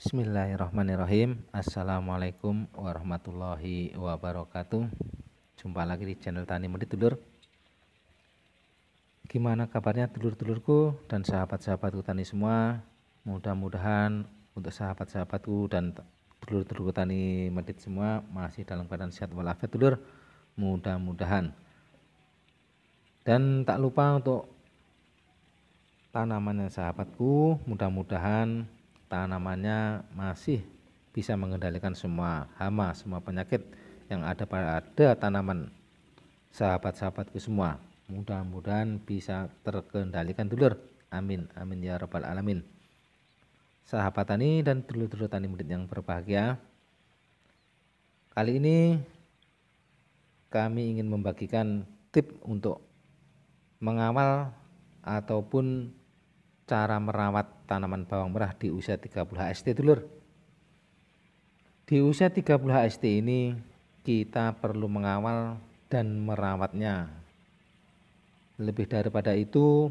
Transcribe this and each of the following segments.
Bismillahirrahmanirrahim. Assalamualaikum warahmatullahi wabarakatuh. Jumpa lagi di channel Tani Medit, dulur. Gimana kabarnya dulur-dulurku dan sahabat-sahabatku tani semua? Mudah-mudahan untuk sahabat-sahabatku dan dulur-dulurku Tani Medit semua masih dalam keadaan sehat walafiat, dulur. Mudah-mudahan. Dan tak lupa untuk tanamannya sahabatku, mudah-mudahan tanamannya masih bisa mengendalikan semua hama, semua penyakit yang ada pada tanaman sahabat-sahabatku semua. Mudah-mudahan bisa terkendalikan, dulur. Amin, amin ya rabbal alamin. Sahabat tani dan dulur-dulur Tani Medit yang berbahagia, kali ini kami ingin membagikan tip untuk mengawal ataupun cara merawat tanaman bawang merah di usia 30 HST, dulur. Di usia 30 HST ini kita perlu mengawal dan merawatnya. Lebih daripada itu,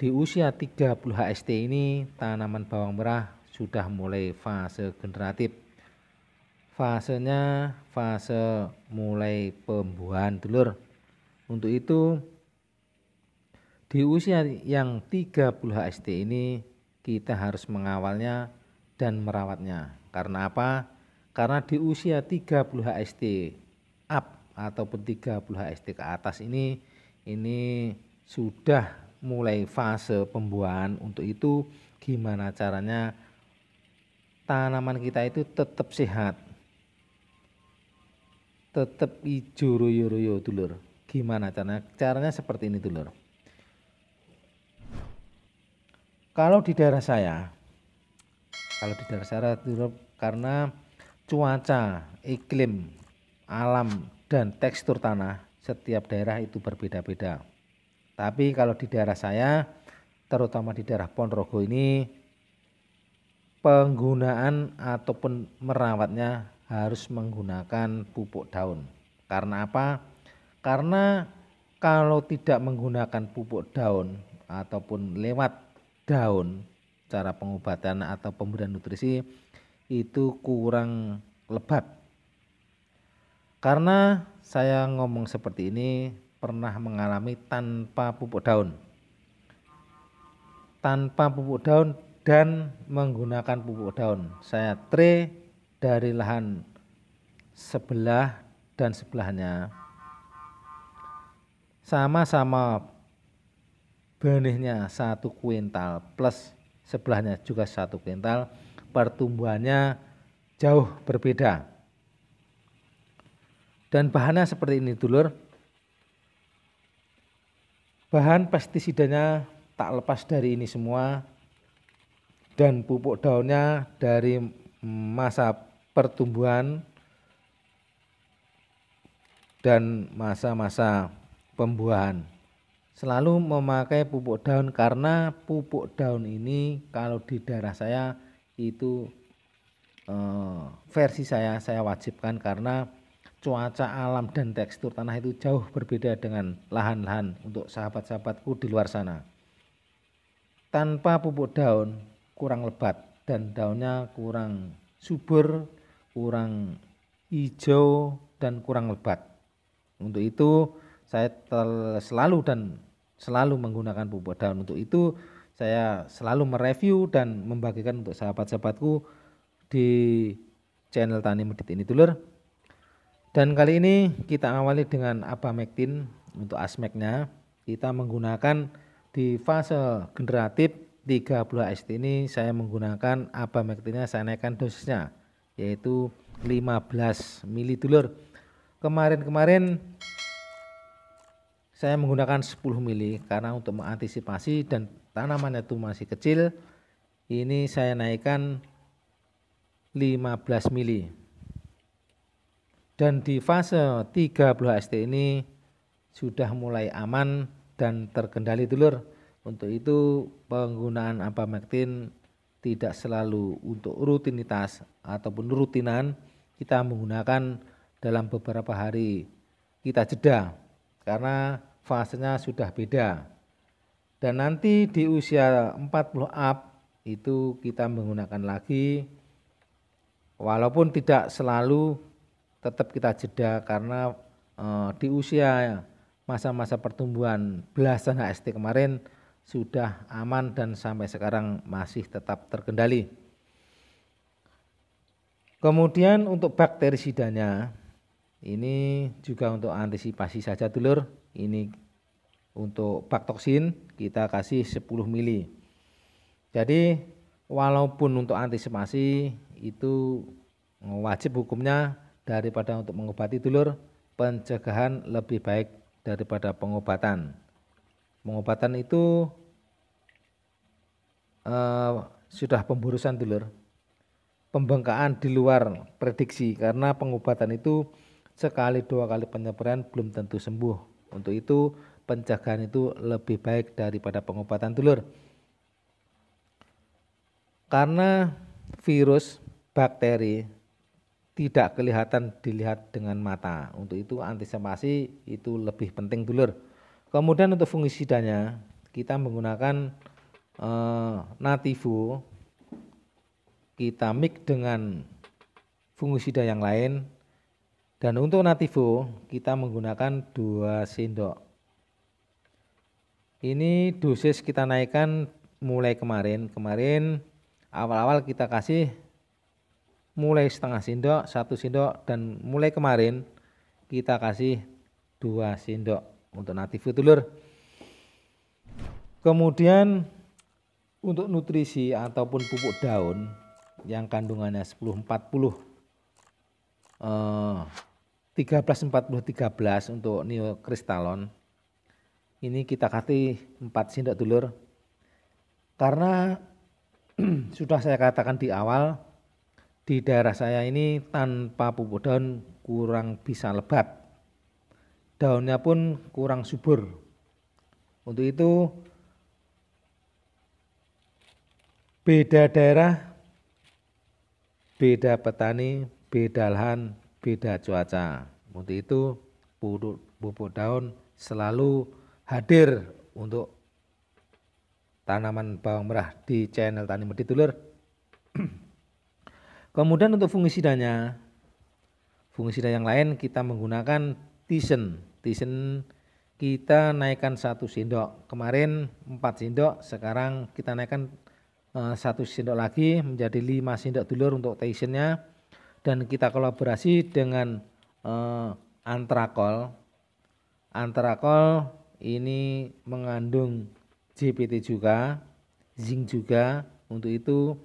di usia 30 HST ini tanaman bawang merah sudah mulai fase generatif. Fasenya fase mulai pembuahan, dulur. Untuk itu di usia yang 30 HST ini kita harus mengawalnya dan merawatnya. Karena apa? Karena di usia 30 HST up ataupun 30 HST ke atas ini sudah mulai fase pembuahan. Untuk itu gimana caranya tanaman kita itu tetap sehat, tetap hijau royo-royo, dulur. Gimana caranya? Caranya seperti ini, dulur. Kalau di daerah saya, dulur, karena cuaca, iklim, alam, dan tekstur tanah setiap daerah itu berbeda-beda. Tapi kalau di daerah saya, terutama di daerah Ponorogo ini, penggunaan ataupun merawatnya harus menggunakan pupuk daun. Karena apa? Karena kalau tidak menggunakan pupuk daun ataupun lewat daun, cara pengobatan atau pemberian nutrisi itu kurang lebat. Karena saya ngomong seperti ini pernah mengalami tanpa pupuk daun. Tanpa pupuk daun dan menggunakan pupuk daun. Saya tray dari lahan sebelah dan sebelahnya sama-sama benihnya 1 kuintal plus sebelahnya juga 1 kuintal, pertumbuhannya jauh berbeda. Dan bahannya seperti ini, dulur. Bahan pestisidanya tak lepas dari ini semua, dan pupuk daunnya dari masa pertumbuhan dan masa-masa pembuahan. Selalu memakai pupuk daun karena pupuk daun ini kalau di daerah saya itu versi saya wajibkan karena cuaca alam dan tekstur tanah itu jauh berbeda dengan lahan-lahan untuk sahabat-sahabatku di luar sana. Tanpa pupuk daun kurang lebat dan daunnya kurang subur, kurang hijau dan kurang lebat. Untuk itu saya selalu menggunakan pupuk daun. Untuk itu saya selalu mereview dan membagikan untuk sahabat-sahabatku di channel Tani Medit ini, dulur. Dan kali ini kita awali dengan Abamectin. Untuk asmeknya kita menggunakan di fase generatif 30 HST ini saya menggunakan Abamectinnya, saya naikkan dosisnya yaitu 15 mili, dulur. Kemarin saya menggunakan 10 mili karena untuk mengantisipasi dan tanamannya itu masih kecil, ini saya naikkan 15 mili. Dan di fase 30 HST ini sudah mulai aman dan terkendali, dulur. Untuk itu penggunaan Abamectin tidak selalu untuk rutinitas ataupun rutinan, kita menggunakan dalam beberapa hari kita jeda karena fasenya sudah beda. Dan nanti di usia 40 up itu kita menggunakan lagi, walaupun tidak selalu tetap kita jeda karena di usia masa-masa pertumbuhan belasan HST kemarin sudah aman dan sampai sekarang masih tetap terkendali. Kemudian untuk bakterisidanya ini juga untuk antisipasi saja dulur. Ini untuk baktoksin kita kasih 10 mili. Jadi walaupun untuk antisipasi itu wajib hukumnya daripada untuk mengobati dulur, pencegahan lebih baik daripada pengobatan. Pengobatan itu sudah pemburusan dulur, pembengkakan di luar prediksi, karena pengobatan itu sekali dua kali penyebaran belum tentu sembuh. Untuk itu pencegahan itu lebih baik daripada pengobatan dulur. Karena virus, bakteri tidak kelihatan dilihat dengan mata. Untuk itu antisipasi itu lebih penting dulur. Kemudian untuk fungisidanya kita menggunakan Nativo, kita mix dengan fungisida yang lain. Dan untuk Nativo kita menggunakan 2 sendok. Ini dosis kita naikkan mulai kemarin awal-awal kita kasih mulai setengah sendok, 1 sendok, dan mulai kemarin kita kasih 2 sendok untuk Nativo dulur. Kemudian untuk nutrisi ataupun pupuk daun yang kandungannya 10-40 13-40-13 untuk neokristalon, ini kita kasih 4 sendok dulur. Karena sudah saya katakan di awal, di daerah saya ini tanpa pupuk daun kurang bisa lebat, daunnya pun kurang subur. Untuk itu beda daerah, beda petani, beda lahan, beda cuaca. Untuk itu pupuk daun selalu hadir untuk tanaman bawang merah di channel Tani Medit dulur. Kemudian untuk fungisida yang lain kita menggunakan Tisen. Tisen kita naikkan 1 sendok. Kemarin 4 sendok, sekarang kita naikkan 1 sendok lagi menjadi 5 sendok dulur untuk Tisennya. Dan kita kolaborasi dengan Antrakol. Antrakol ini mengandung JPT juga, zinc juga. Untuk itu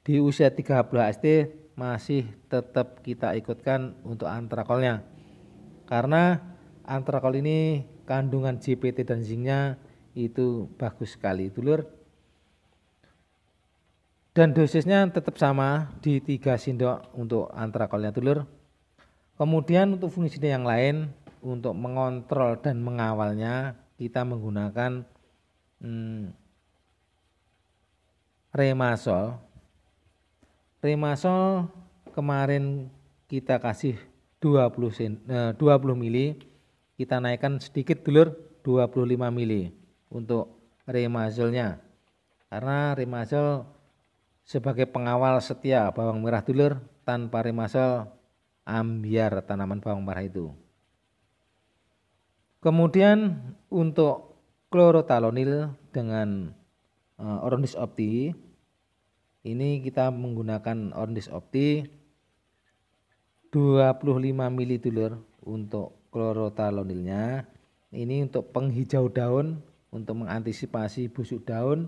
di usia 30 HST masih tetap kita ikutkan untuk antrakolnya, karena antrakol ini kandungan JPT dan zincnya itu bagus sekali dulur. Dan dosisnya tetap sama di 3 sendok untuk antrakolnya dulur. Kemudian untuk fungisida yang lain untuk mengontrol dan mengawalnya kita menggunakan Remasol. Remasol kemarin kita kasih 20 mili, kita naikkan sedikit dulur 25 mili untuk Remasolnya. Karena Remasol sebagai pengawal setia bawang merah dulur, tanpa Remasol ambiar tanaman bawang merah itu. Kemudian untuk klorotalonil dengan Orondis Opti, ini kita menggunakan Orondis Opti 25 mili dulur untuk klorotalonilnya. Ini untuk penghijau daun, untuk mengantisipasi busuk daun,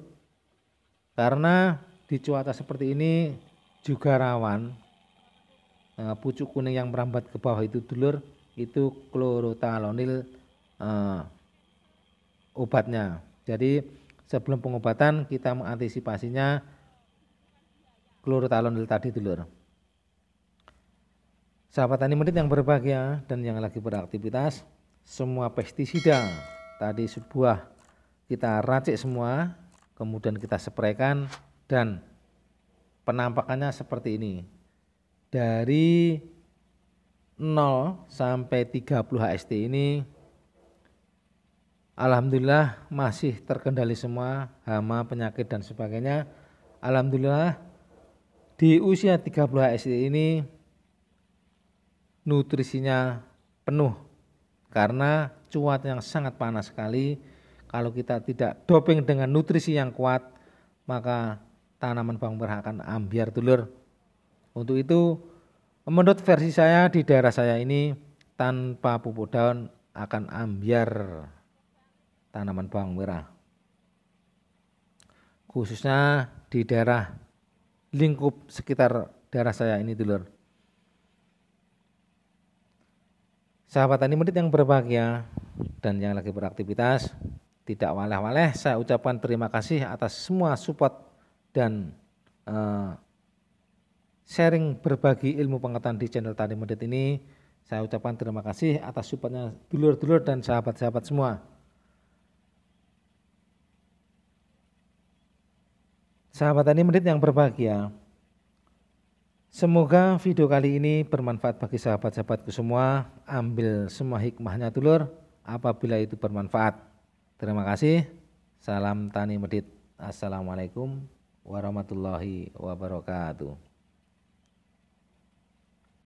karena di cuaca seperti ini juga rawan pucuk kuning yang merambat ke bawah itu dulur, itu klorotalonil obatnya. Jadi sebelum pengobatan kita mengantisipasinya klorotalonil tadi dulur. Sahabat Tani Medit yang berbahagia dan yang lagi beraktivitas, semua pestisida tadi sebuah kita racik semua, kemudian kita spraykan, dan penampakannya seperti ini. Dari 0 sampai 30 HST ini alhamdulillah masih terkendali semua, hama, penyakit dan sebagainya. Alhamdulillah di usia 30 SD ini nutrisinya penuh karena cuaca yang sangat panas sekali. Kalau kita tidak doping dengan nutrisi yang kuat, maka tanaman bawang merah akan ambiar dulur. Untuk itu, menurut versi saya di daerah saya ini tanpa pupuk daun akan ambiar tanaman bawang merah. Khususnya di daerah lingkup sekitar daerah saya ini dulur. Sahabat tani medit yang berbahagia dan yang lagi beraktivitas, tidak waleh-waleh saya ucapkan terima kasih atas semua support dan sharing berbagi ilmu pengetahuan di channel Tani Medit ini. Saya ucapkan terima kasih atas supportnya dulur-dulur dan sahabat-sahabat semua. Sahabat Tani Medit yang berbahagia, semoga video kali ini bermanfaat bagi sahabat-sahabatku semua. Ambil semua hikmahnya dulur apabila itu bermanfaat. Terima kasih. Salam Tani Medit. Assalamualaikum warahmatullahi wabarakatuh.